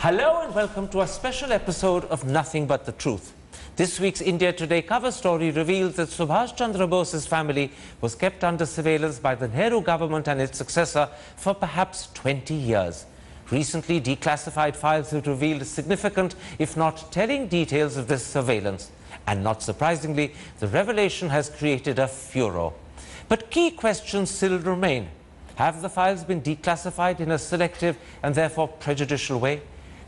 Hello and welcome to a special episode of Nothing But the Truth. This week's India Today cover story reveals that Subhash Chandra Bose's family was kept under surveillance by the Nehru government and its successor for perhaps 20 years. Recently, declassified files have revealed significant, if not telling, details of this surveillance. And not surprisingly, the revelation has created a furor. But key questions still remain. Have the files been declassified in a selective and therefore prejudicial way?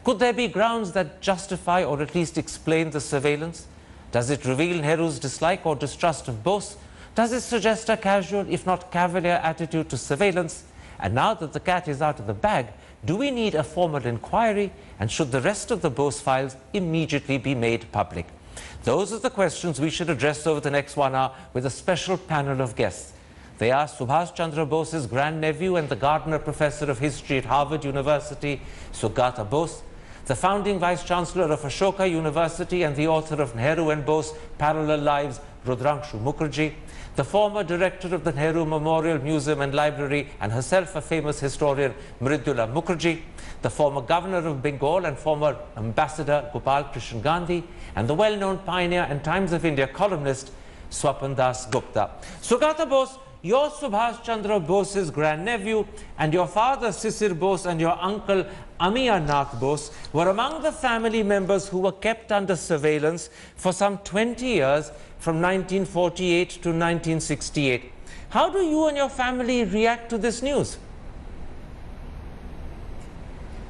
Could there be grounds that justify or at least explain the surveillance? Does it reveal Nehru's dislike or distrust of Bose? Does it suggest a casual, if not cavalier, attitude to surveillance? And now that the cat is out of the bag, do we need a formal inquiry? And should the rest of the Bose files immediately be made public? Those are the questions we should address over the next 1 hour with a special panel of guests. They are Subhash Chandra Bose's grandnephew and the Gardner Professor of History at Harvard University, Sugata Bose, the founding Vice-Chancellor of Ashoka University and the author of Nehru and Bose Parallel Lives, Rudrangshu Mukherjee, the former director of the Nehru Memorial Museum and Library and herself a famous historian, Mridula Mukherjee, the former governor of Bengal and former ambassador, Gopal Krishan Gandhi, and the well-known pioneer and Times of India columnist, Swapan Das Gupta. Sugata Bose, your Subhash Chandra Bose's grandnephew and your father Sisir Bose and your uncle Amiya Nath Bose were among the family members who were kept under surveillance for some 20 years from 1948 to 1968. How do you and your family react to this news?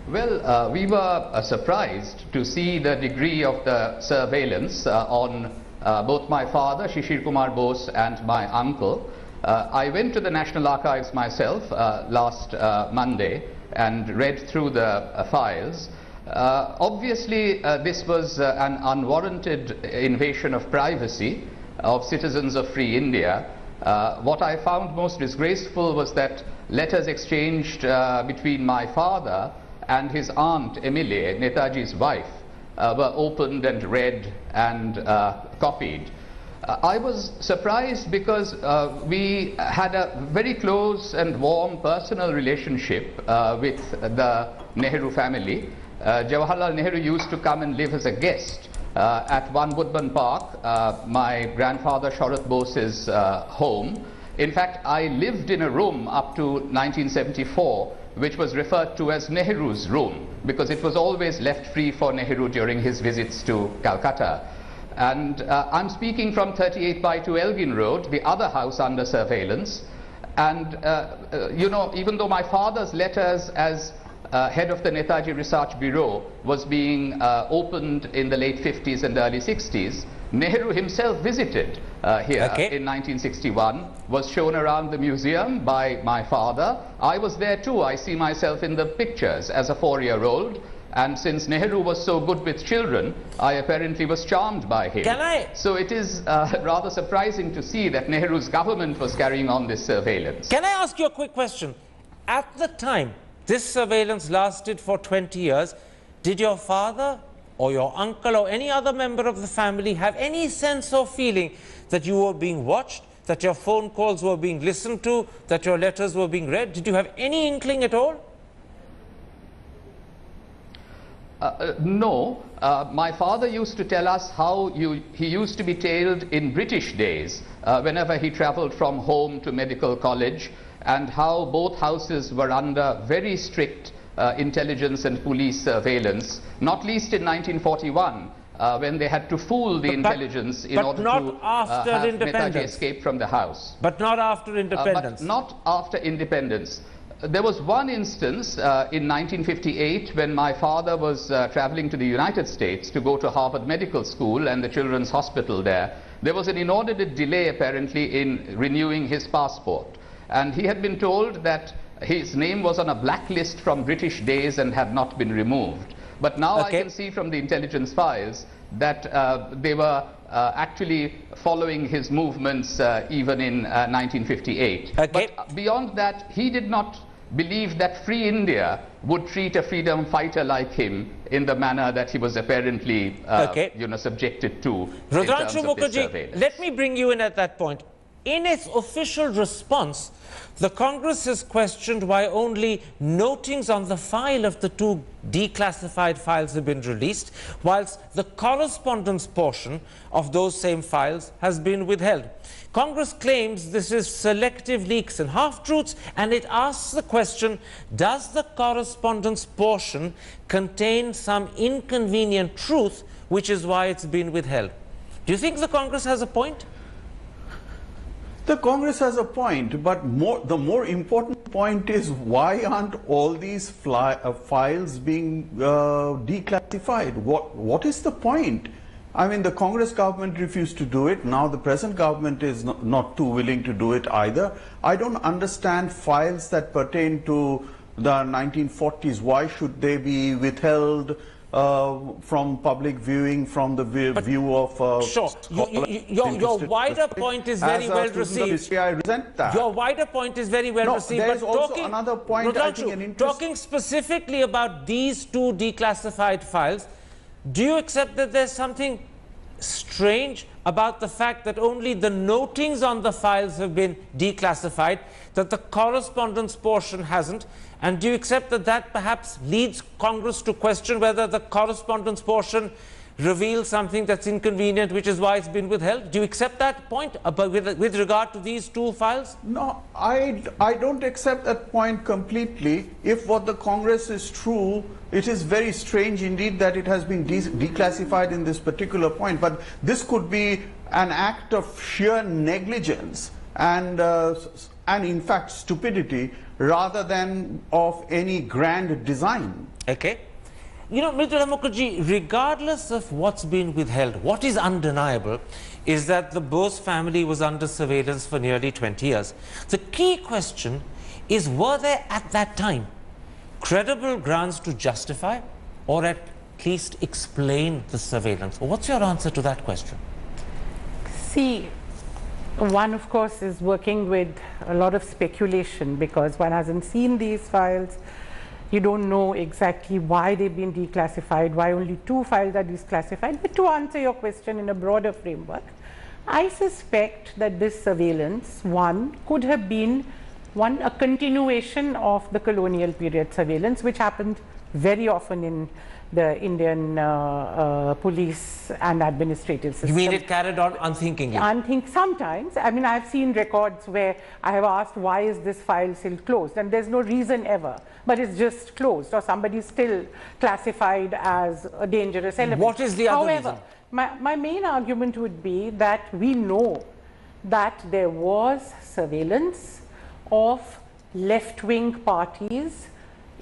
Well, we were surprised to see the degree of the surveillance on both my father, Shishir Kumar Bose, and my uncle. I went to the National Archives myself last Monday and read through the files. Obviously, this was an unwarranted invasion of privacy of citizens of free India. What I found most disgraceful was that letters exchanged between my father and his aunt Emilie, Netaji's wife, were opened and read and copied. I was surprised because we had a very close and warm personal relationship with the Nehru family. Jawaharlal Nehru used to come and live as a guest at One Woodman Park, my grandfather Sharat Bose's home. In fact, I lived in a room up to 1974 which was referred to as Nehru's room because it was always left free for Nehru during his visits to Calcutta. And I'm speaking from 38 by 2 Elgin Road, the other house under surveillance. And, you know, even though my father's letters as head of the Netaji Research Bureau was being opened in the late 50s and early 60s, Nehru himself visited here in 1961, was shown around the museum by my father. I was there too. I see myself in the pictures as a 4-year-old. And since Nehru was so good with children, I apparently was charmed by him. So it is rather surprising to see that Nehru's government was carrying on this surveillance. Can I ask you a quick question? At the time this surveillance lasted for 20 years, did your father or your uncle or any other member of the family have any sense or feeling that you were being watched, that your phone calls were being listened to, that your letters were being read? Did you have any inkling at all? No. My father used to tell us how he used to be tailed in British days whenever he traveled from home to medical college, and how both houses were under very strict intelligence and police surveillance, not least in 1941 when they had to fool the intelligence in order to have Netaji escape from the house. But not after independence. But not after independence. There was one instance in 1958 when my father was traveling to the United States to go to Harvard Medical School and the Children's Hospital there. There was an inordinate delay apparently in renewing his passport. And he had been told that his name was on a blacklist from British days and had not been removed. But now I can see from the intelligence files that they were actually following his movements even in 1958. But beyond that, he did not believe that free India would treat a freedom fighter like him in the manner that he was apparently you know, subjected to. Rudrangshu Mukherjee, let me bring you in at that point. in its official response, the Congress has questioned why only notings on the file of the two declassified files have been released, whilst the correspondence portion of those same files has been withheld. Congress claims this is selective leaks and half-truths, and it asks the question, does the correspondence portion contain some inconvenient truth, which is why it's been withheld? Do you think the Congress has a point? The Congress has a point, but the more important point is, why aren't all these files being declassified? What is the point? I mean, the Congress government refused to do it. Now the present government is not too willing to do it either. I don't understand files that pertain to the 1940s. Why should they be withheld from public viewing, from the view of sure. Your wider point is very well received. I resent that. Your wider point is very well received. There is also another point, I think, talking specifically about these two declassified files, do you accept that there's something strange about the fact that only the notings on the files have been declassified, that the correspondence portion hasn't? And do you accept that that perhaps leads Congress to question whether the correspondence portion reveals something that's inconvenient, which is why it's been withheld? Do you accept that point with regard to these two files? No, I don't accept that point completely. If what the Congress is true, it is very strange indeed that it has been declassified in this particular point. But this could be an act of sheer negligence and in fact stupidity, rather than of any grand design. Okay. You know, Mridula Mukherjee, regardless of what's been withheld, what is undeniable is that the Bose family was under surveillance for nearly 20 years. The key question is, were there at that time credible grounds to justify or at least explain the surveillance? What's your answer to that question? See, one, of course, is working with a lot of speculation because one hasn't seen these files. You don't know exactly why they've been declassified, why only two files are declassified. But to answer your question in a broader framework, I suspect that this surveillance, one, could have been a continuation of the colonial period surveillance, which happened very often in the Indian police and administrative system. You mean it carried on unthinkingly? Sometimes. I mean, I've seen records where I have asked, why is this file still closed? And there's no reason ever, but it's just closed, or somebody's still classified as a dangerous element. What is the other reason? However, my main argument would be that we know that there was surveillance of left-wing parties,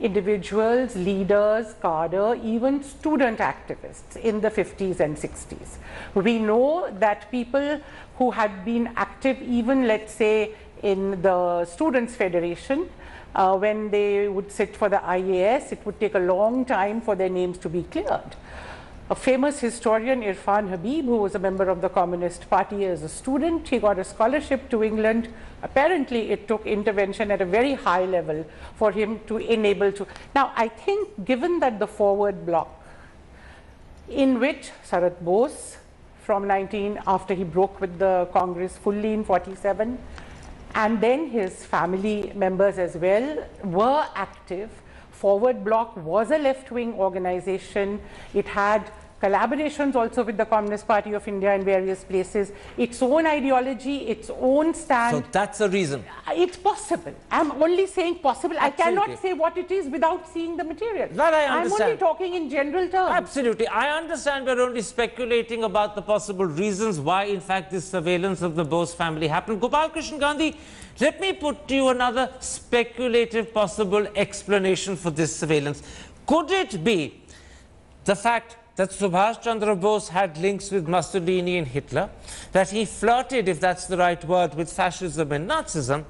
individuals, leaders, cadre, even student activists in the 50s and 60s. We know that people who had been active even, let's say, in the Students' Federation, when they would sit for the IAS, it would take a long time for their names to be cleared. A famous historian, Irfan Habib, who was a member of the Communist Party as a student, he got a scholarship to England. Apparently, it took intervention at a very high level for him to enable to. Now, I think given that the forward bloc, in which Sarat Bose, after he broke with the Congress fully in 47, and then his family members as well were active. Forward Bloc was a left-wing organization. It had collaborations also with the Communist Party of India in various places, its own ideology, its own stand. So that's a reason. It's possible. I'm only saying possible. Absolutely. I cannot say what it is without seeing the material. That I understand. I'm only talking in general terms. Absolutely. I understand we're only speculating about the possible reasons why, in fact, this surveillance of the Bose family happened. Gopal Krishnan Gandhi, let me put to you another speculative possible explanation for this surveillance. Could it be the fact that Subhash Chandra Bose had links with Mussolini and Hitler, that he flirted, if that's the right word, with fascism and Nazism,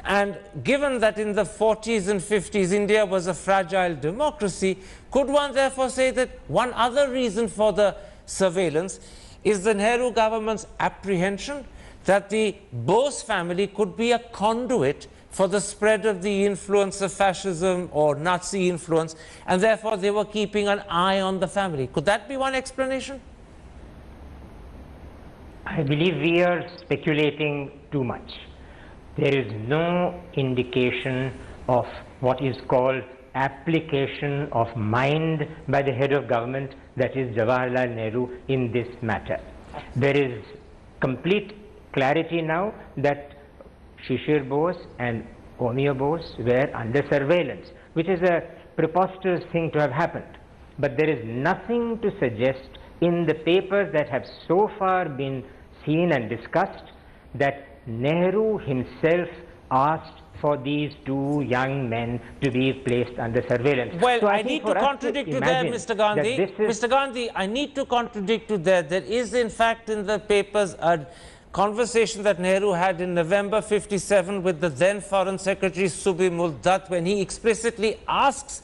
and given that in the 40s and 50s India was a fragile democracy, could one therefore say that one other reason for the surveillance is the Nehru government's apprehension that the Bose family could be a conduit for the spread of the influence of fascism or Nazi influence, and therefore they were keeping an eye on the family? Could that be one explanation? I believe we are speculating too much. There is no indication of what is called application of mind by the head of government, that is Jawaharlal Nehru, in this matter. There is complete clarity now that Shishir Bose and Omia Bose were under surveillance, which is a preposterous thing to have happened. But there is nothing to suggest in the papers that have so far been seen and discussed that Nehru himself asked for these two young men to be placed under surveillance. Well, so I need to contradict you there, Mr. Gandhi. Mr. Gandhi, I need to contradict you there. There is, in fact, in the papers a conversation that Nehru had in November 57 with the then Foreign Secretary Subimul Dutt, when he explicitly asks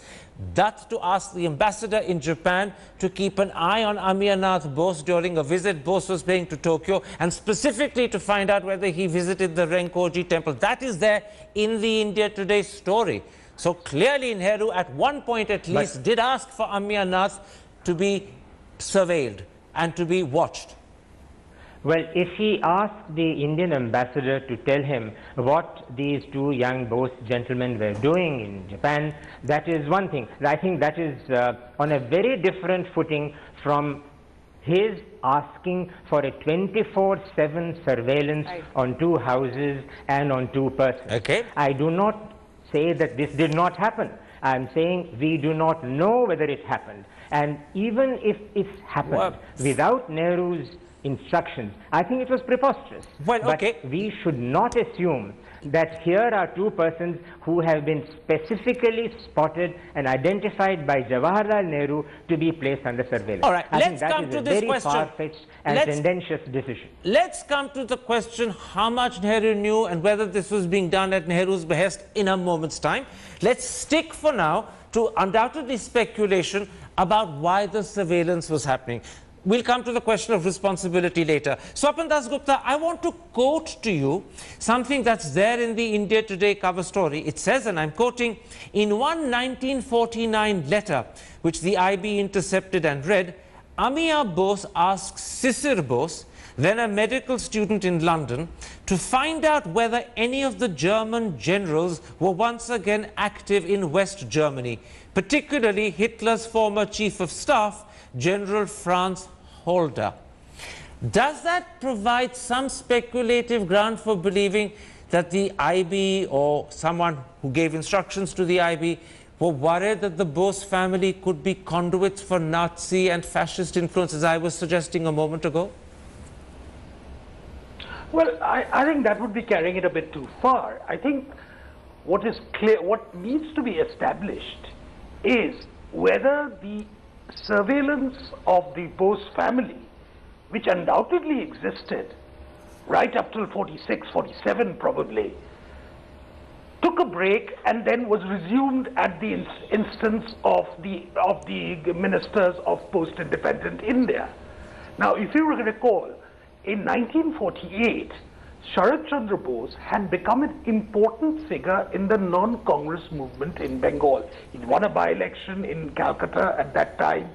Dutt to ask the ambassador in Japan to keep an eye on Amiyanath Bose during a visit Bose was paying to Tokyo, and specifically to find out whether he visited the Renkoji temple. That is there in the India Today story. So clearly Nehru at one point at least did ask for Amiyanath to be surveilled and to be watched. Well, if he asked the Indian ambassador to tell him what these two young Bose gentlemen were doing in Japan, that is one thing. I think that is on a very different footing from his asking for a 24/7 surveillance on two houses and on two persons. Okay. I do not say that this did not happen. I am saying we do not know whether it happened. And even if it happened without Nehru's instructions, I think it was preposterous. Well, but we should not assume that here are two persons who have been specifically spotted and identified by Jawaharlal Nehru to be placed under surveillance. All right, I let's think come to this question. Very far-fetched and tendentious decision. Let's come to the question how much Nehru knew and whether this was being done at Nehru's behest in a moment's time. Let's stick for now to undoubtedly speculation about why the surveillance was happening. We'll come to the question of responsibility later. Swapan Das Gupta, I want to quote to you something that's there in the India Today cover story. It says, and I'm quoting, in one 1949 letter, which the IB intercepted and read, Amiya Bose asks Sisir Bose, then a medical student in London, to find out whether any of the German generals were once again active in West Germany, particularly Hitler's former chief of staff, General Franz Holder. Does that provide some speculative ground for believing that the IB or someone who gave instructions to the IB were worried that the Bose family could be conduits for Nazi and fascist influence, as I was suggesting a moment ago? Well, I think that would be carrying it a bit too far. I think what is clear, what needs to be established is whether the surveillance of the Bose family, which undoubtedly existed right up till 46, 47 probably, took a break and then was resumed at the instance of the ministers of post-independent India. Now, if you recall, in 1948, Sharad Chandra Bose had become an important figure in the non-Congress movement in Bengal. He won a by-election in Calcutta at that time,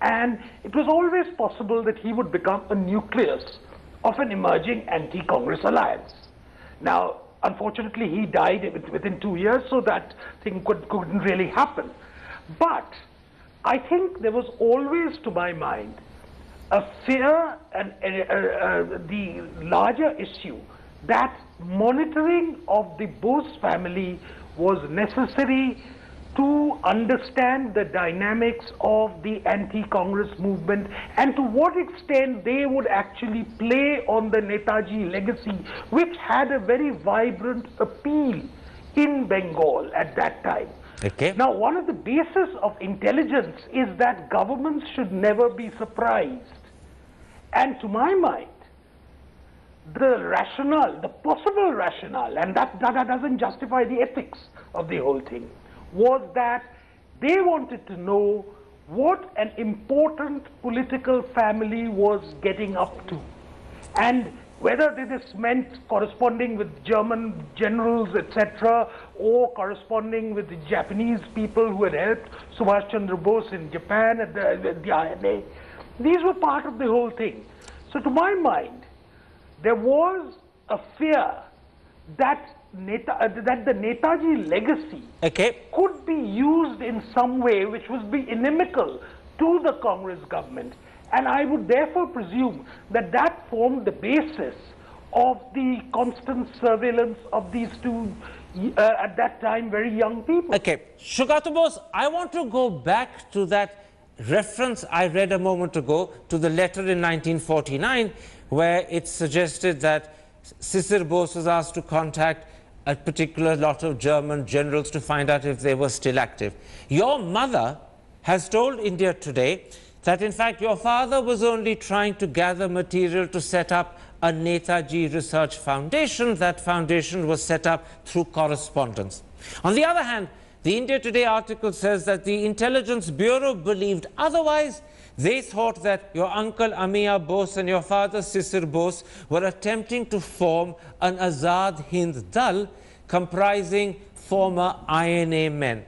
and it was always possible that he would become a nucleus of an emerging anti-Congress alliance. Now, unfortunately, he died within 2 years, so that thing couldn't really happen. But I think there was always, to my mind, a fear and the larger issue that monitoring of the Bose family was necessary to understand the dynamics of the anti-Congress movement and to what extent they would actually play on the Netaji legacy, which had a very vibrant appeal in Bengal at that time. Okay. Now, one of the bases of intelligence is that governments should never be surprised. And to my mind, the rationale, the possible rationale, and that doesn't justify the ethics of the whole thing, was that they wanted to know what an important political family was getting up to, and whether this meant corresponding with German generals, etc., or corresponding with the Japanese people who had helped Subhash Chandra Bose in Japan at the INA. These were part of the whole thing. So to my mind, there was a fear that the Netaji legacy could be used in some way which would be inimical to the Congress government. And I would therefore presume that that formed the basis of the constant surveillance of these two, at that time, very young people. Okay, Shugata Bose, I want to go back to that reference I read a moment ago to the letter in 1949, where it suggested that Sisir Bose was asked to contact a particular lot of German generals to find out if they were still active. Your mother has told India Today that in fact your father was only trying to gather material to set up a Netaji Research Foundation. That foundation was set up through correspondence. On the other hand, the India Today article says that the Intelligence Bureau believed otherwise. They thought that your uncle Amiya Bose and your father Sisir Bose were attempting to form an Azad Hind Dal comprising former INA men.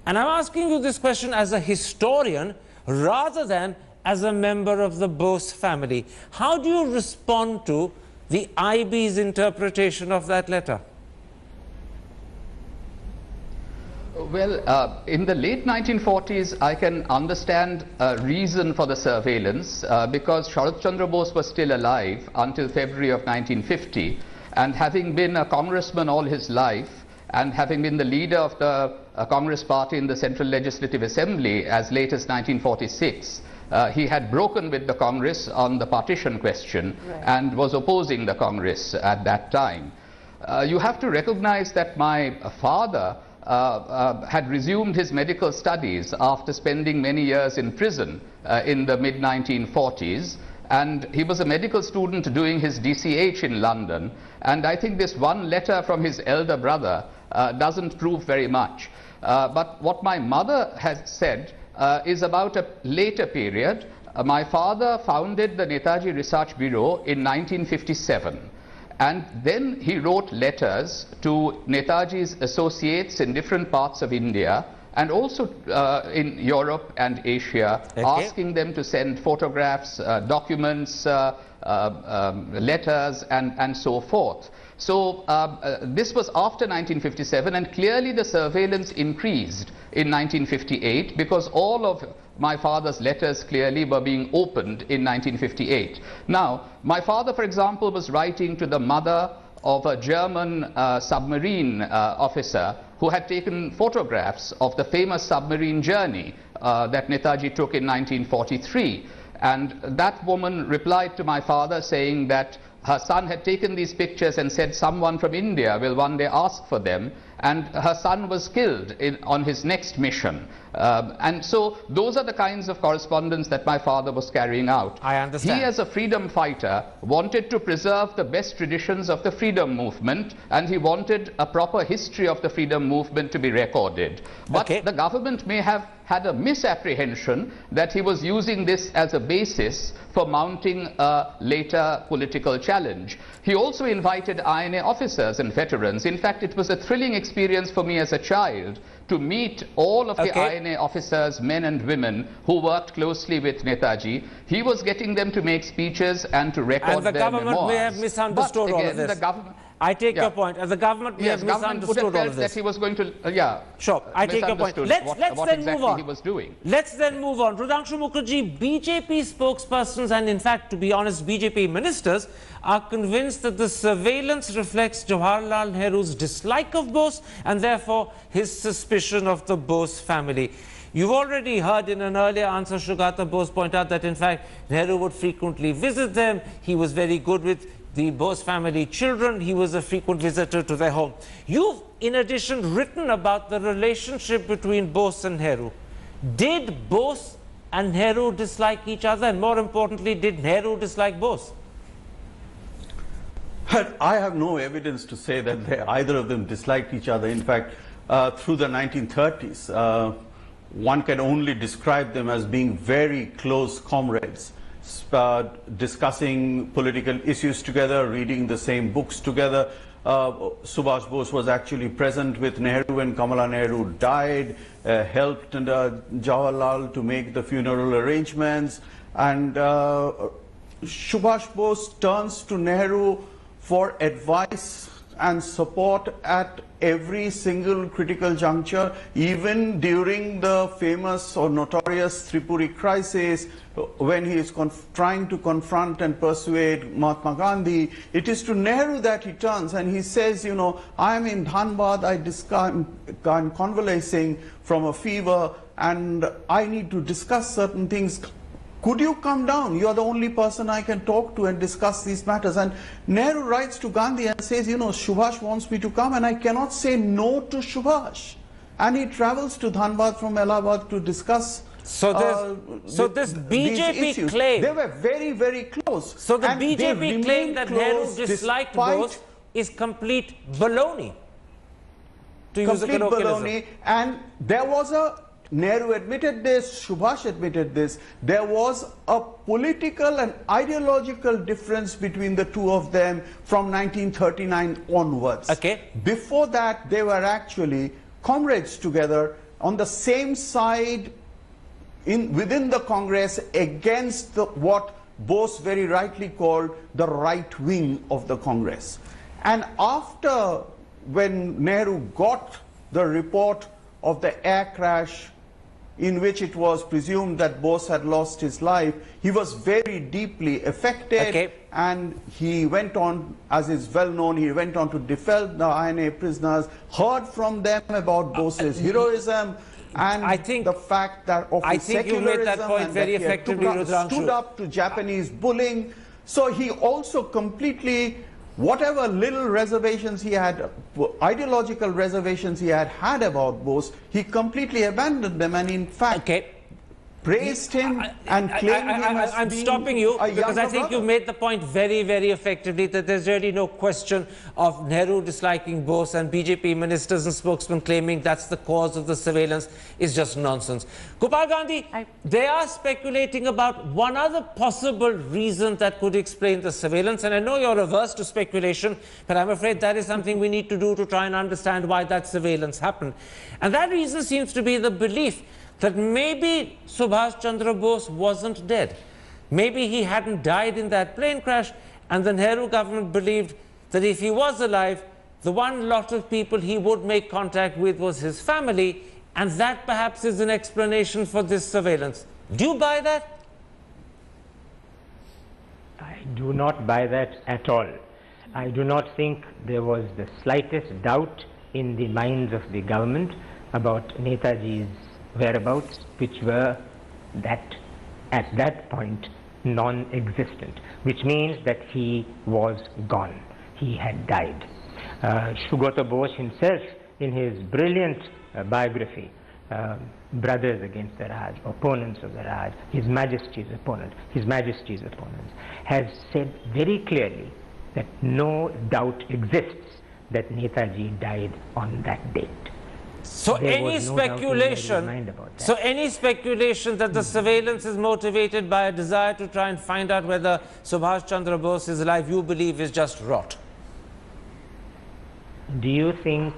And I'm asking you this question as a historian rather than as a member of the Bose family. How do you respond to the IB's interpretation of that letter? Well, in the late 1940s, I can understand a reason for the surveillance because Sharat Chandra Bose was still alive until February of 1950, and having been a congressman all his life and having been the leader of the Congress party in the Central Legislative Assembly as late as 1946, he had broken with the Congress on the partition question and was opposing the Congress at that time. You have to recognize that my father had resumed his medical studies after spending many years in prison in the mid-1940s, and he was a medical student doing his DCH in London, and I think this one letter from his elder brother doesn't prove very much. But what my mother has said is about a later period. My father founded the Netaji Research Bureau in 1957. And then he wrote letters to Netaji's associates in different parts of India and also in Europe and Asia, asking them to send photographs, documents, letters, and so forth. So this was after 1957, and clearly the surveillance increased in 1958 because all of my father's letters clearly were being opened in 1958. Now, my father, for example, was writing to the mother of a German submarine officer who had taken photographs of the famous submarine journey that Netaji took in 1943. And that woman replied to my father saying that her son had taken these pictures and said someone from India will one day ask for them, and her son was killed on his next mission. And so those are the kinds of correspondence that my father was carrying out. I understand. He, as a freedom fighter, wanted to preserve the best traditions of the freedom movement, and he wanted a proper history of the freedom movement to be recorded. But the government may have had a misapprehension that he was using this as a basis for mounting a later political challenge. He also invited INA officers and veterans. In fact, it was a thrilling experience for me as a child to meet all of the INA officers, men and women, who worked closely with Netaji. He was getting them to make speeches and to record their memoirs. And the government may have misunderstood all of this. I take your point. The government may have misunderstood all of this. That he was going to, sure, I take your point. Let's then move on. He was doing. Let's then move on. Rudanshu Mukherjee, BJP spokespersons and in fact, to be honest, BJP ministers are convinced that the surveillance reflects Jawaharlal Nehru's dislike of Bose and therefore his suspicion of the Bose family. You've already heard in an earlier answer Shugata Bose point out that in fact Nehru would frequently visit them. He was very good with the Bose family children. He was a frequent visitor to their home. You've, in addition, written about the relationship between Bose and Nehru. Did Bose and Nehru dislike each other? And more importantly, did Nehru dislike Bose? I have no evidence to say that either of them disliked each other. In fact, through the 1930s, one can only describe them as being very close comrades. Discussing political issues together, reading the same books together. Subhash Bose was actually present with Nehru when Kamala Nehru died, helped Jawaharlal to make the funeral arrangements, and Subhash Bose turns to Nehru for advice and support at every single critical juncture, even during the famous or notorious Tripuri crisis, when he is trying to confront and persuade Mahatma Gandhi. It is to Nehru that he turns and he says, you know, I am in Dhanbad, I'm convalescing from a fever and I need to discuss certain things. Could you come down? You are the only person I can talk to and discuss these matters. And Nehru writes to Gandhi and says, you know, Subhash wants me to come and I cannot say no to Subhash. And he travels to Dhanbad from Allahabad to discuss this BJP claim. They were very, very close. So the BJP claim that Nehru disliked Bose is complete baloney. To use a colloquialism. Baloney. And there was a Nehru admitted this, Subhash admitted this, there was a political and ideological difference between the two of them from 1939 onwards. Okay. Before that, they were actually comrades together on the same side within the Congress against what Bose very rightly called the right wing of the Congress. And after, when Nehru got the report of the air crash in which it was presumed that Bose had lost his life, he was very deeply affected, and he went on, as is well known, he went on to defend the INA prisoners, heard from them about Bose's heroism, and I think the fact that of his secularism, you made that point very effectively, stood up to Japanese bullying. So he also completely, whatever little reservations he had, ideological reservations he had about Bose, he completely abandoned them and in fact praised him and claimed him as I'm being stopping you a because I think brother. you made the point very, very effectively that there's really no question of Nehru disliking Bose, and BJP ministers and spokesmen claiming that's the cause of the surveillance is just nonsense. Gopal Gandhi, they are speculating about one other possible reason that could explain the surveillance, and I know you're averse to speculation, but I'm afraid that is something we need to do to try and understand why that surveillance happened. And that reason seems to be the belief that maybe Subhash Chandra Bose wasn't dead. Maybe he hadn't died in that plane crash, and the Nehru government believed that if he was alive, the one lot of people he would make contact with was his family, and that perhaps is an explanation for this surveillance. Do you buy that? I do not buy that at all. I do not think there was the slightest doubt in the minds of the government about Netaji's whereabouts, which were at that point non-existent, which means that he was gone. He had died. Sugata Bose himself, in his brilliant biography, Brothers Against the Raj, Opponents of the Raj, His Majesty's Opponents, has said very clearly that no doubt exists that Netaji died on that date. So any speculation that the surveillance is motivated by a desire to try and find out whether Subhash Chandra Bose is alive, you believe is just rot? Do you think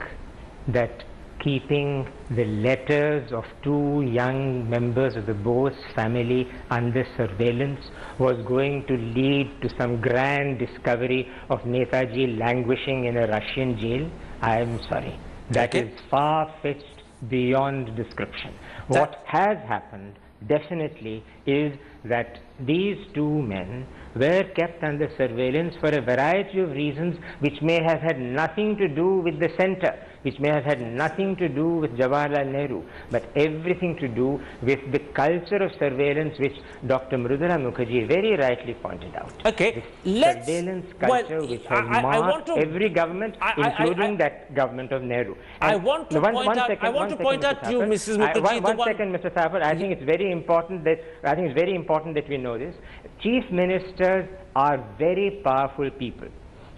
that keeping the letters of two young members of the Bose family under surveillance was going to lead to some grand discovery of Netaji languishing in a Russian jail? I am sorry. That is far-fetched beyond description. What has happened definitely is that these two men were kept under surveillance for a variety of reasons which may have had nothing to do with the center, which may have had nothing to do with Jawaharlal Nehru, but everything to do with the culture of surveillance which Dr. Mrudula Mukherjee very rightly pointed out. Okay, let's... Surveillance culture which has marked every government, including that government of Nehru. I want to point out to you, Mrs. Mukherjee... One second, Mr. Thapar. I think it's very important that we know this. Chief ministers are very powerful people.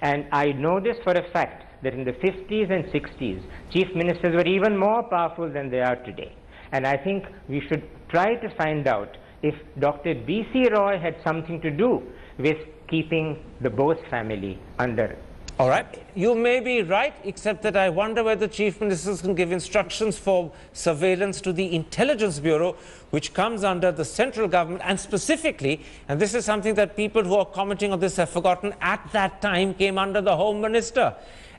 And I know this for a fact, that in the 50s and 60s, chief ministers were even more powerful than they are today. And I think we should try to find out if Dr. B.C. Roy had something to do with keeping the Bose family under All right. You may be right, except that I wonder whether chief ministers can give instructions for surveillance to the Intelligence Bureau, which comes under the central government, and specifically, and this is something that people who are commenting on this have forgotten, at that time came under the Home Minister.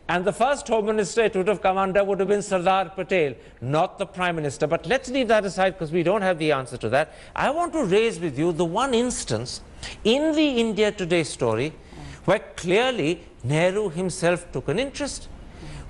And the first Home Minister it would have come under would have been Sardar Patel, not the Prime Minister. But let's leave that aside because we don't have the answer to that. I want to raise with you the one instance in the India Today story where clearly Nehru himself took an interest.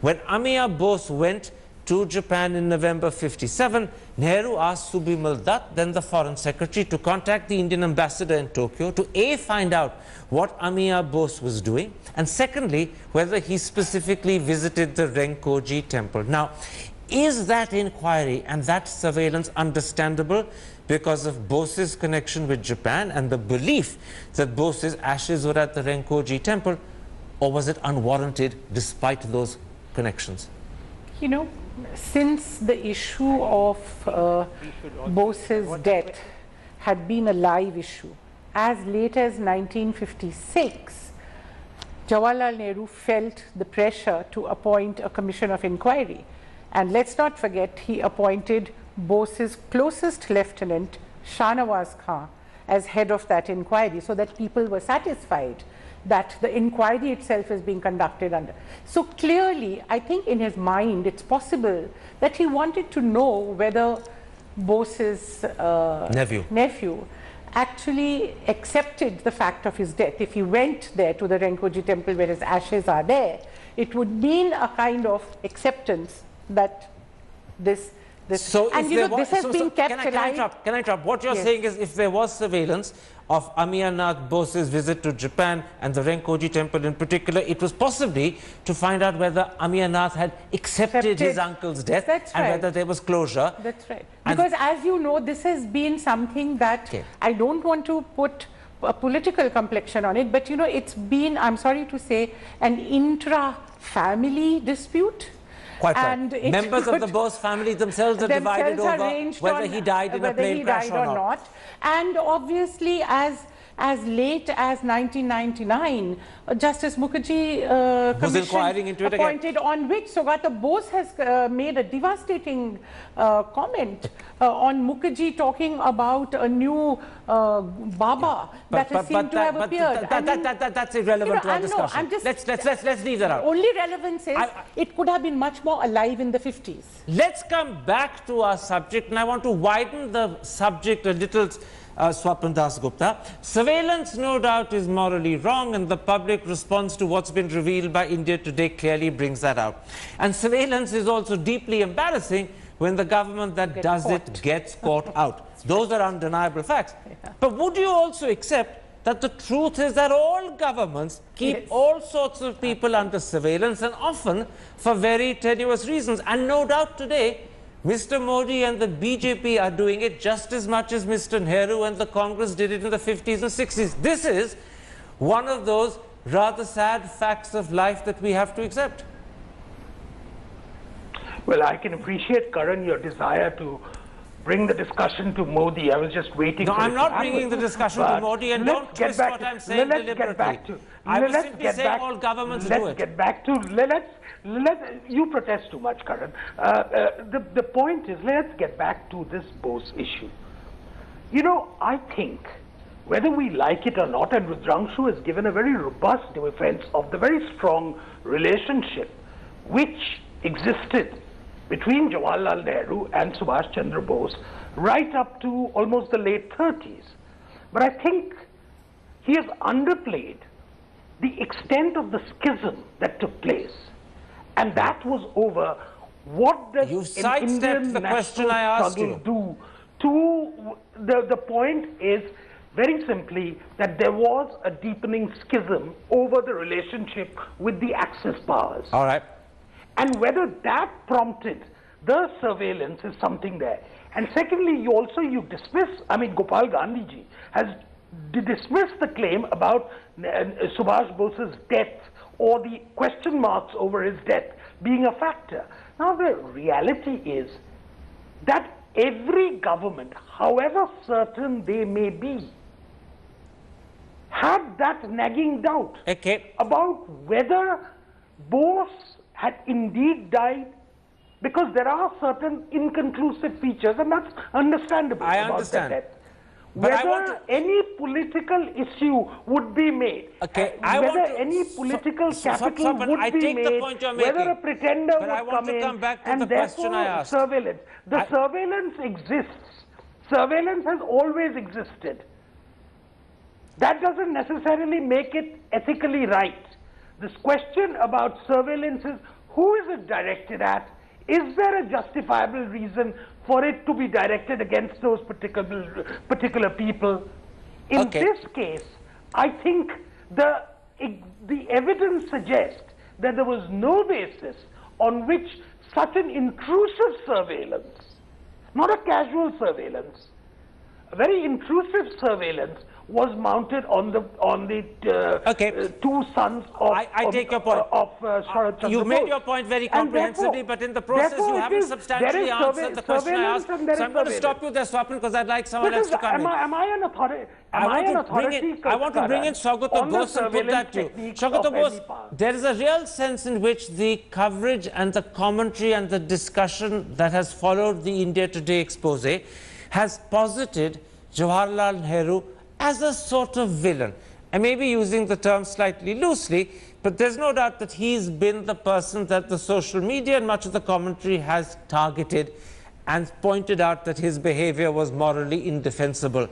When Amiya Bose went to Japan in November 57, Nehru asked Subimal Dutt, then the Foreign Secretary, to contact the Indian ambassador in Tokyo to A, find out what Amiya Bose was doing, and secondly, whether he specifically visited the Renkoji temple. Now, is that inquiry and that surveillance understandable because of Bose's connection with Japan and the belief that Bose's ashes were at the Renkoji temple, or was it unwarranted despite those connections? You know, since the issue of Bose's death had been a live issue, as late as 1956, Jawaharlal Nehru felt the pressure to appoint a commission of inquiry. And let's not forget, he appointed Bose's closest lieutenant, Shahnawaz Khan, as head of that inquiry, so that people were satisfied that the inquiry itself is being conducted under. So clearly, I think in his mind, it's possible that he wanted to know whether Bose's nephew actually accepted the fact of his death. If he went there to the Renkoji temple where his ashes are there, it would mean a kind of acceptance that this so and you know, this has been kept alive. Can I interrupt? What you're saying is, if there was surveillance of Amiyanath Bose's visit to Japan and the Renkoji temple in particular, it was possibly to find out whether Amiyanath had accepted his uncle's death. That's and right. whether there was closure. That's right. Because as you know, this has been something that I don't want to put a political complexion on it, but you know, it's been, I'm sorry to say, an intra-family dispute. Quite right. Members of the Bose family themselves are divided over whether he died in a plane crash or not. And obviously, as late as 1999, Justice Mukherjee was inquiring into it appointed again. On which Saugata Bose has made a devastating comment on Mukherjee talking about a new Baba that has seemed to have appeared. That's irrelevant to our discussion. Let's leave that out. Only relevance is it could have been much more alive in the 50s. Let's come back to our subject, and I want to widen the subject a little. Swapan Das Gupta. Surveillance, no doubt, is morally wrong, and the public response to what's been revealed by India Today clearly brings that out. And surveillance is also deeply embarrassing when the government that does it gets caught out. Those are undeniable facts. But would you also accept that the truth is that all governments keep all sorts of people under surveillance, and often for very tenuous reasons? And no doubt today, Mr. Modi and the BJP are doing it just as much as Mr. Nehru and the Congress did it in the 50s and 60s. This is one of those rather sad facts of life that we have to accept. Well, I can appreciate, Karan, your desire to bring the discussion to Modi. I was just waiting for it to happen. No, I'm not bringing the discussion to Modi, and don't twist what I'm saying deliberately. I was simply saying all governments do it. Let's get back to, you protest too much, Karan. The point is, let's get back to this Bose issue. You know, I think, whether we like it or not, and Rudrangshu has given a very robust defense of the very strong relationship which existed between Jawaharlal Nehru and Subhash Chandra Bose right up to almost the late 30s. But I think he has underplayed the extent of the schism that took place. And that was over what does an Indian national struggle do to the point is very simply that there was a deepening schism over the relationship with the Axis powers. All right. And whether that prompted the surveillance is something there. And secondly, you dismiss, I mean, Gopal Gandhiji has dismissed the claim about Subhash Bose's death or the question marks over his death being a factor. Now, the reality is that every government, however certain they may be, had that nagging doubt Okay. about whether Bose had indeed died, because there are certain inconclusive features, and that's understandable I about understand. the death. But I Whether want to- any political issue would be made, Okay, I want whether to- any political capital Swapan, would I be take the made, point you're whether making. a pretender But I would want come to in, come back to and the question I therefore asked. surveillance. The surveillance exists. Surveillance has always existed. That doesn't necessarily make it ethically right. This question about surveillance is, who is it directed at? Is there a justifiable reason for it to be directed against those particular people? In this case, I think the evidence suggests that there was no basis on which such an intrusive surveillance, not a casual surveillance, a very intrusive surveillance, was mounted on the two sons of I take your point. Sharad Chandra You made Bose. your point very And comprehensively, but in the process you haven't substantially answered the question I asked. So I'm going to stop you there, Swapan, because I'd like someone else to come in. Am I an authority? I want to bring in Swagato Bose and put that to you. Swagato Bose, there is a real sense in which the coverage and the commentary and the discussion that has followed the India Today expose has posited Jawaharlal Nehru as a sort of villain. I may be using the term slightly loosely, but there's no doubt that he's been the person that the social media and much of the commentary has targeted and pointed out that his behavior was morally indefensible.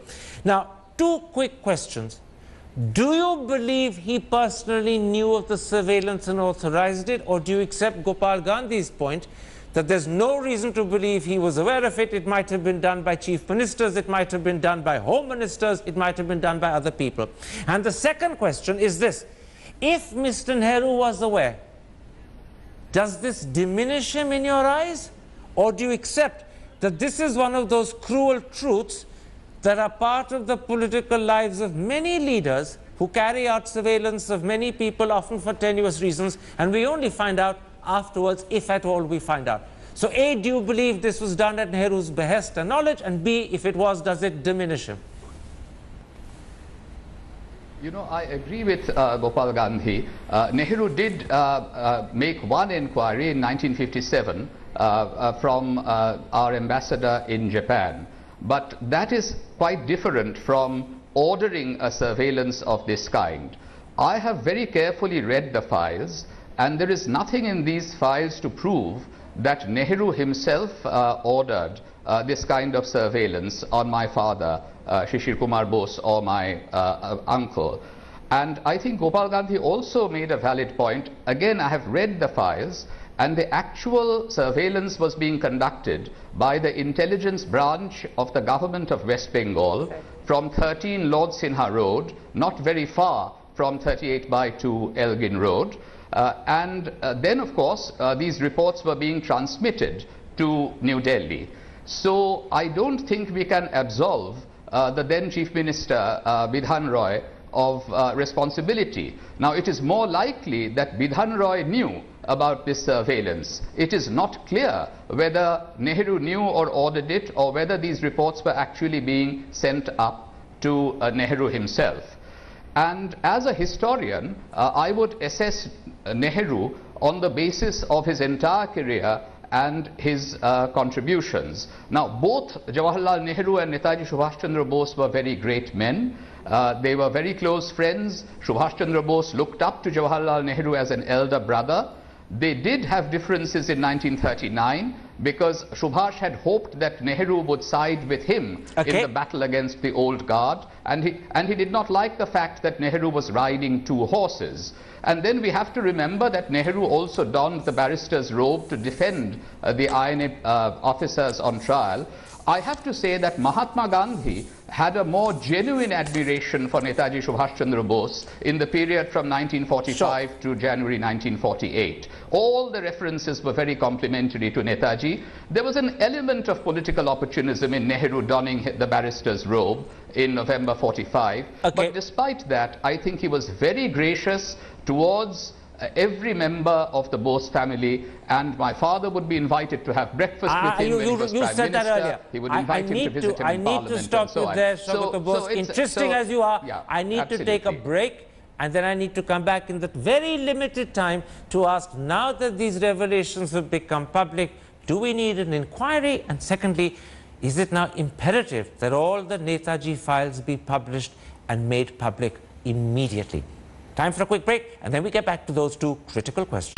Now, two quick questions. Do you believe he personally knew of the surveillance and authorized it, or do you accept Gopal Gandhi's point that there's no reason to believe he was aware of it? It might have been done by chief ministers, it might have been done by home ministers, it might have been done by other people. And the second question is this: if Mr. Nehru was aware, does this diminish him in your eyes? Or do you accept that this is one of those cruel truths that are part of the political lives of many leaders who carry out surveillance of many people, often for tenuous reasons, and we only find out afterwards, if at all we find out? So A, do you believe this was done at Nehru's behest and knowledge? And B, if it was, does it diminish him? You know, I agree with Gopal Gandhi. Nehru did make one inquiry in 1957 from our ambassador in Japan. But that is quite different from ordering a surveillance of this kind. I have very carefully read the files, and there is nothing in these files to prove that Nehru himself ordered this kind of surveillance on my father, Shishir Kumar Bose, or my uncle. And I think Gopal Gandhi also made a valid point. Again, I have read the files, and the actual surveillance was being conducted by the intelligence branch of the government of West Bengal from 13 Lord Sinha Road, not very far from 38/2 Elgin Road. Then, of course, these reports were being transmitted to New Delhi. So I don't think we can absolve the then Chief Minister, Bidhan Roy, of responsibility. Now, it is more likely that Bidhan Roy knew about this surveillance. It is not clear whether Nehru knew or ordered it, or whether these reports were actually being sent up to Nehru himself. And as a historian, I would assess Nehru on the basis of his entire career and his contributions. Now, both Jawaharlal Nehru and Netaji Subhash Chandra Bose were very great men. They were very close friends. Subhash Chandra Bose looked up to Jawaharlal Nehru as an elder brother. They did have differences in 1939 because Subhash had hoped that Nehru would side with him in the battle against the old guard, and he did not like the fact that Nehru was riding two horses. And then we have to remember that Nehru also donned the barrister's robe to defend the INA officers on trial. I have to say that Mahatma Gandhi had a more genuine admiration for Netaji Subhash Chandra Bose in the period from 1945 to January 1948. All the references were very complimentary to Netaji. There was an element of political opportunism in Nehru donning the barrister's robe in November 45. But despite that, I think he was very gracious towards every member of the Bose family, and my father would be invited to have breakfast with him when he was Prime said that Minister. earlier. He would invite him to visit him in Parliament. I need to stop you there, Shaukat Bose. Interesting as you are, yeah, I need to take a absolutely. break, and then I need to come back in that very limited time to ask, now that these revelations have become public, do we need an inquiry? And secondly, is it now imperative that all the Netaji files be published and made public immediately? Time for a quick break, and then we get back to those two critical questions.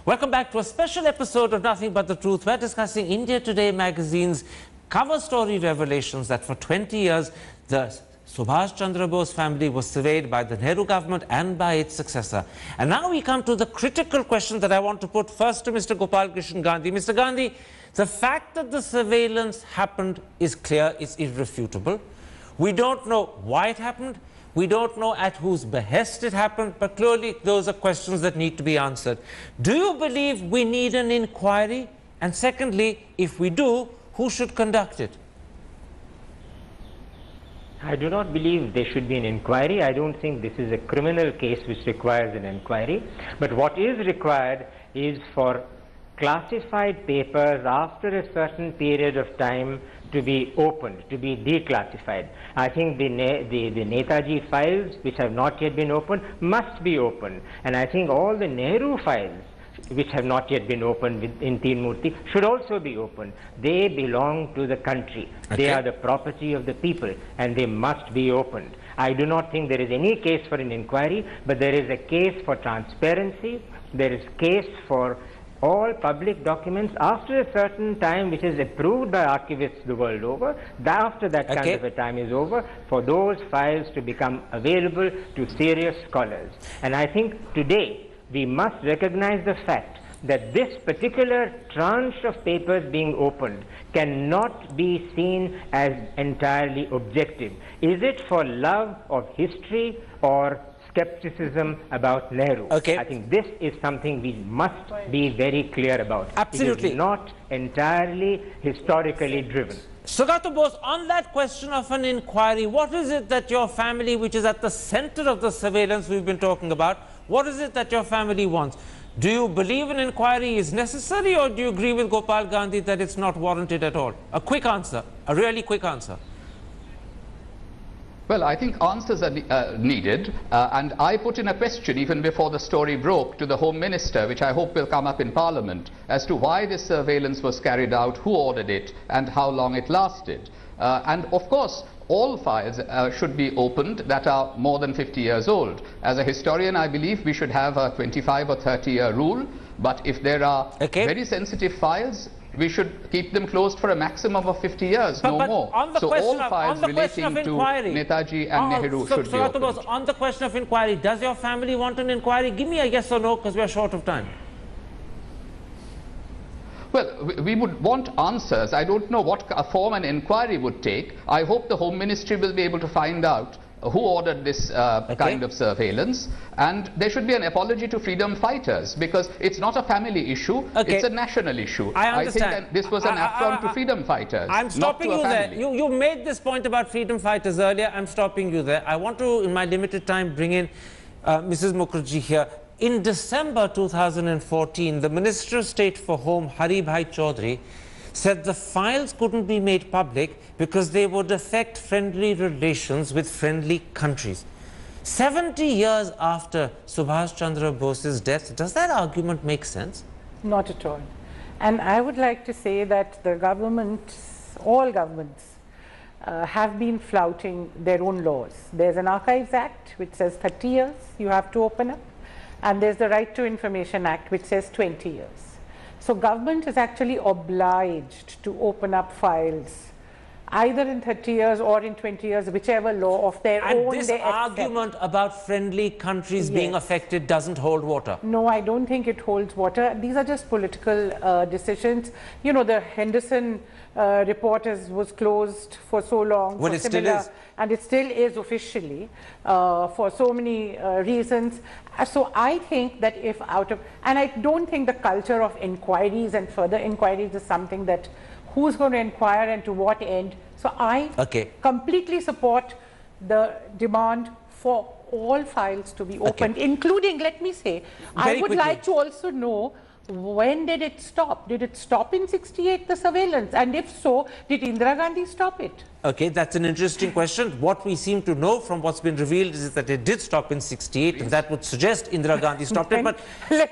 Welcome back to a special episode of Nothing But the Truth. We're discussing India Today magazine's cover story revelations that for 20 years the Subhash Chandra Bose family was surveyed by the Nehru government and by its successor. And now we come to the critical question that I want to put first to Mr. Gopal Krishnan Gandhi. Mr. Gandhi, the fact that the surveillance happened is clear, it's irrefutable. We don't know why it happened. We don't know at whose behest it happened, but clearly those are questions that need to be answered. Do you believe we need an inquiry? And secondly, if we do, who should conduct it? I do not believe there should be an inquiry. I don't think this is a criminal case which requires an inquiry. But what is required is for classified papers after a certain period of time to be opened, to be declassified. I think the Netaji files, which have not yet been opened, must be opened. And I think all the Nehru files, which have not yet been opened in Teen Murti, should also be opened. They belong to the country. Okay. They are the property of the people, and they must be opened. I do not think there is any case for an inquiry, but there is a case for transparency. There is case for all public documents after a certain time, which is approved by archivists the world over. After that kind of a time is over, for those files to become available to serious scholars. And I think today we must recognize the fact that this particular tranche of papers being opened cannot be seen as entirely objective. Is it for love of history or skepticism about Nehru? Okay. I think this is something we must be very clear about. Absolutely. It is not entirely historically driven. Sugata Bose, on that question of an inquiry, what is it that your family, which is at the center of the surveillance we've been talking about, what is it that your family wants? Do you believe an inquiry is necessary, or do you agree with Gopal Gandhi that it's not warranted at all? A quick answer, a really quick answer. Well, I think answers are needed, and I put in a question even before the story broke to the Home Minister, which I hope will come up in Parliament, as to why this surveillance was carried out, who ordered it, and how long it lasted. And of course, all files should be opened that are more than 50 years old. As a historian, I believe we should have a 25 or 30-year rule, but if there are very sensitive files, we should keep them closed for a maximum of 50 years, no more. So all files relating to Netaji and Nehru should be opened. On the question of inquiry, does your family want an inquiry? Give me a yes or no, because we are short of time. Well, we would want answers. I don't know what form an inquiry would take. I hope the Home Ministry will be able to find out who ordered this kind of surveillance, and there should be an apology to freedom fighters, because it's not a family issue, it's a national issue. I understand. I think that this was an affront to freedom fighters. I'm stopping you there. You made this point about freedom fighters earlier. I'm stopping you there. I want to, in my limited time, bring in Mrs. Mukherjee here. In December 2014, the Minister of State for Home, Hari Bhai Chaudhary, said the files couldn't be made public because they would affect friendly relations with friendly countries. 70 years after Subhash Chandra Bose's death, does that argument make sense? Not at all. And I would like to say that the governments, all governments, have been flouting their own laws. There's an Archives Act which says 30 years you have to open up, and there's the Right to Information Act which says 20 years. So government is actually obliged to open up files either in 30 years or in 20 years, whichever law of their own. And this argument about friendly countries being affected doesn't hold water? No, I don't think it holds water. These are just political decisions. You know, the Henderson report was closed for so long. Well, it still is. And it still is officially for so many reasons. So I think that if and I don't think the culture of inquiries and further inquiries is something that who's going to inquire and to what end. So I completely support the demand for all files to be opened, including, let me say, I would like to also know, when did it stop? Did it stop in 68, the surveillance? And if so, did Indira Gandhi stop it? Okay, that's an interesting question. What we seem to know from what's been revealed is that it did stop in 68, and that would suggest Indira Gandhi stopped it. But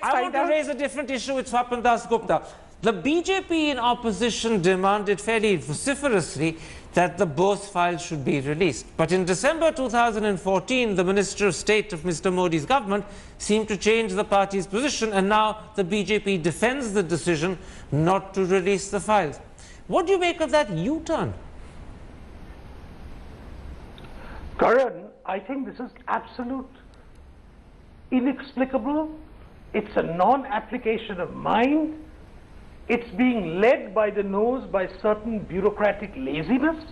I want to raise a different issue with Swapan Das Gupta. The BJP in opposition demanded fairly vociferously that the Bose files should be released. But in December 2014, the Minister of State of Mr. Modi's government seemed to change the party's position, and now the BJP defends the decision not to release the files. What do you make of that U-turn? Karan, I think this is absolute inexplicable. It's a non-application of mind. It's being led by the nose by certain bureaucratic laziness.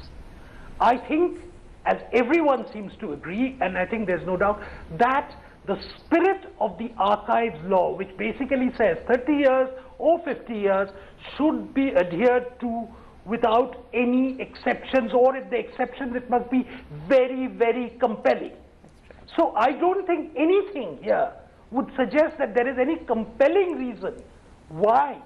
I think, as everyone seems to agree, and I think there's no doubt, that the spirit of the archives law, which basically says 30 years or 50 years, should be adhered to without any exceptions, or if the exceptions, it must be very, very compelling. So I don't think anything here would suggest that there is any compelling reason why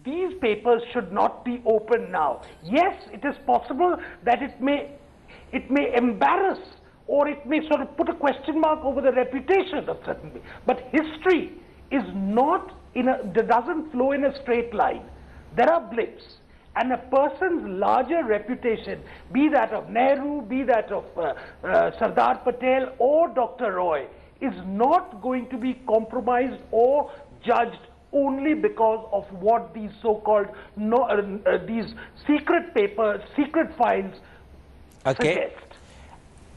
these papers should not be open now. Yes, it is possible that it may embarrass, or it may sort of put a question mark over the reputation of certain people. But history is not doesn't flow in a straight line. There are blips, and a person's larger reputation, be that of Nehru, be that of Sardar Patel or Dr. Roy, is not going to be compromised or judged only because of what these so-called these secret papers, secret files suggest.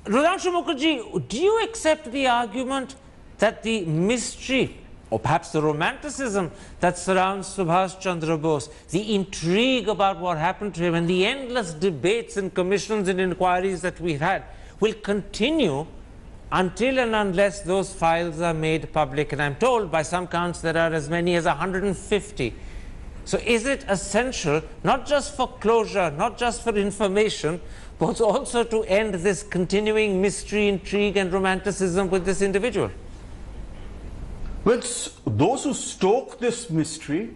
Rudhanshu Mukherjee, do you accept the argument that the mystery, or perhaps the romanticism that surrounds Subhash Chandra Bose, the intrigue about what happened to him, and the endless debates and commissions and inquiries that we've had will continue until and unless those files are made public? And I'm told by some counts there are as many as 150. So is it essential, not just for closure, not just for information, but also to end this continuing mystery, intrigue and romanticism with this individual? Well, those who stoke this mystery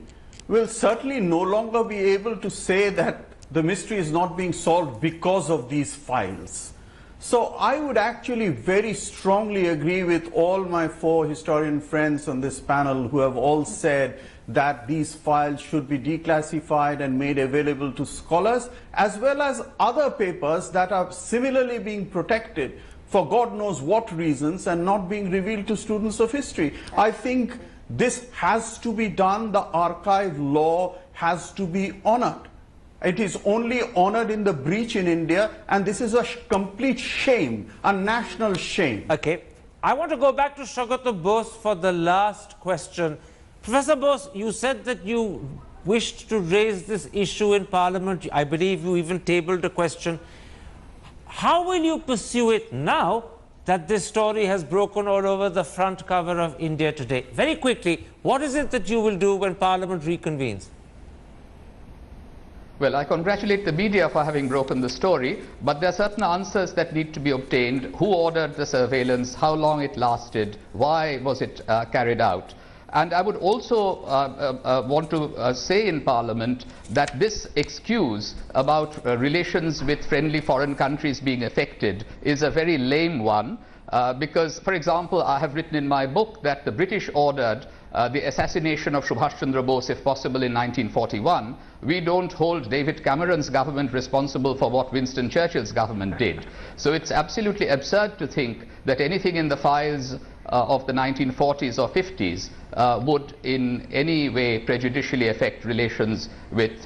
will certainly no longer be able to say that the mystery is not being solved because of these files. So I would actually very strongly agree with all my 4 historian friends on this panel who have all said that these files should be declassified and made available to scholars, as well as other papers that are similarly being protected for God knows what reasons and not being revealed to students of history. I think this has to be done. The archive law has to be honored. It is only honored in the breach in India, and this is a complete shame, a national shame. Okay. I want to go back to Shagata Bose for the last question. Professor Bose, you said that you wished to raise this issue in Parliament. I believe you even tabled a question. How will you pursue it now that this story has broken all over the front cover of India Today? Very quickly, what is it that you will do when Parliament reconvenes? Well, I congratulate the media for having broken the story, but there are certain answers that need to be obtained. Who ordered the surveillance? How long it lasted? Why was it carried out? And I would also want to say in Parliament that this excuse about relations with friendly foreign countries being affected is a very lame one, because, for example, I have written in my book that the British ordered the assassination of Subhash Chandra Bose, if possible, in 1941. We don't hold David Cameron's government responsible for what Winston Churchill's government did. So it's absolutely absurd to think that anything in the files of the 1940s or 50s would in any way prejudicially affect relations with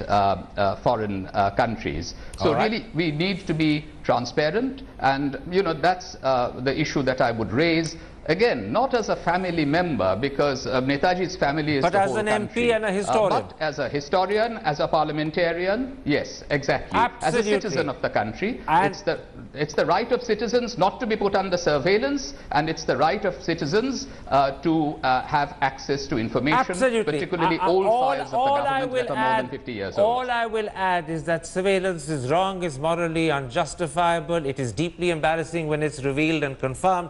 foreign countries. So really we need to be transparent, and that's the issue that I would raise. Again, not as a family member, because Netaji's family is the whole country. But as an MP and a historian. But as a historian, as a parliamentarian, yes, exactly. Absolutely. As a citizen of the country, it's the right of citizens not to be put under surveillance, and it's the right of citizens to have access to information, Absolutely. particularly old files of the government that are more than 50 years old. All I will add is that surveillance is wrong, is morally unjustifiable, it is deeply embarrassing when it's revealed and confirmed.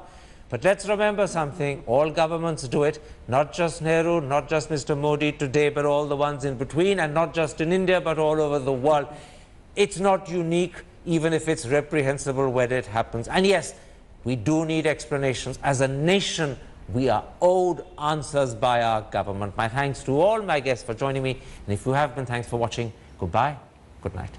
But let's remember something, all governments do it, not just Nehru, not just Mr. Modi today, but all the ones in between, and not just in India, but all over the world. It's not unique, even if it's reprehensible when it happens. And yes, we do need explanations. As a nation, we are owed answers by our government. My thanks to all my guests for joining me. And if you have been, thanks for watching. Goodbye. Good night.